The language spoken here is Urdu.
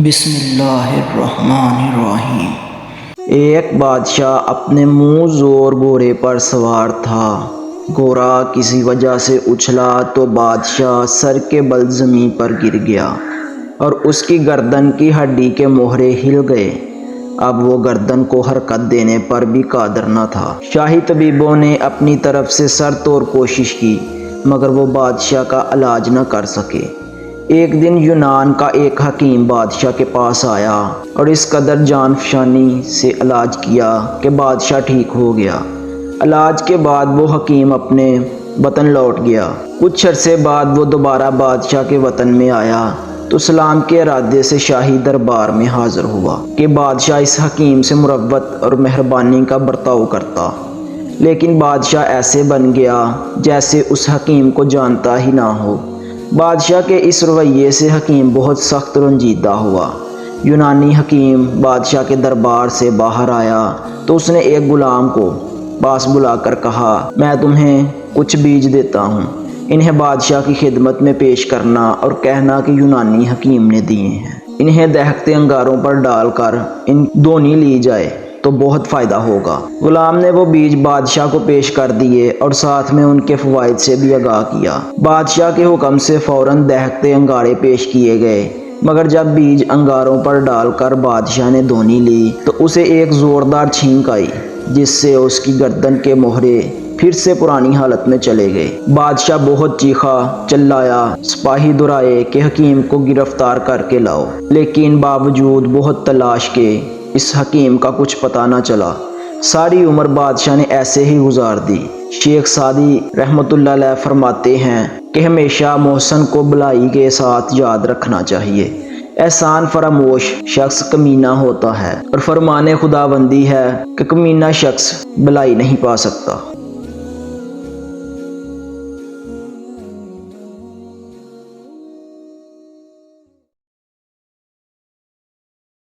بسم اللہ الرحمن الرحیم۔ ایک بادشاہ اپنے منہ زور گھوڑے پر سوار تھا۔ گھوڑا کسی وجہ سے اچھلا تو بادشاہ سر کے بل زمین پر گر گیا اور اس کی گردن کی ہڈی کے مہرے ہل گئے۔ اب وہ گردن کو حرکت دینے پر بھی قادر نہ تھا۔ شاہی طبیبوں نے اپنی طرف سے سر توڑ کوشش کی مگر وہ بادشاہ کا علاج نہ کر سکے۔ ایک دن یونان کا ایک حکیم بادشاہ کے پاس آیا اور اس قدر جان فشانی سے علاج کیا کہ بادشاہ ٹھیک ہو گیا۔ علاج کے بعد وہ حکیم اپنے وطن لوٹ گیا۔ کچھ عرصے بعد وہ دوبارہ بادشاہ کے وطن میں آیا تو سلام کے ارادے سے شاہی دربار میں حاضر ہوا کہ بادشاہ اس حکیم سے مروت اور مہربانی کا برتاؤ کرتا، لیکن بادشاہ ایسے بن گیا جیسے اس حکیم کو جانتا ہی نہ ہو۔ بادشاہ کے اس رویے سے حکیم بہت سخت رنجیدہ ہوا۔ یونانی حکیم بادشاہ کے دربار سے باہر آیا تو اس نے ایک غلام کو پاس بلا کر کہا، میں تمہیں کچھ بیج دیتا ہوں، انہیں بادشاہ کی خدمت میں پیش کرنا اور کہنا کہ یونانی حکیم نے دیے ہیں۔ انہیں دہکتے انگاروں پر ڈال کر ان دھونی لی جائے تو بہت فائدہ ہوگا۔ غلام نے وہ بیج بادشاہ کو پیش کر دیے اور ساتھ میں ان کے فوائد سے بھی آگاہ کیا۔ بادشاہ کے حکم سے فوراً دہکتے انگارے پیش کیے گئے، مگر جب بیج انگاروں پر ڈال کر بادشاہ نے دھونی لی تو اسے ایک زوردار چھینک آئی جس سے اس کی گردن کے مہرے پھر سے پرانی حالت میں چلے گئے۔ بادشاہ بہت چیخا چلایا، سپاہی دورائے کہ حکیم کو گرفتار کر کے لاؤ، لیکن باوجود بہت تلاش کے اس حکیم کا کچھ پتہ نہ چلا۔ ساری عمر بادشاہ نے ایسے ہی گزار دی۔ شیخ سعدی رحمۃ اللہ علیہ فرماتے ہیں کہ ہمیشہ محسن کو بھلائی کے ساتھ یاد رکھنا چاہیے۔ احسان فراموش شخص کمینہ ہوتا ہے اور فرمان خداوندی ہے کہ کمینہ شخص بھلائی نہیں پا سکتا۔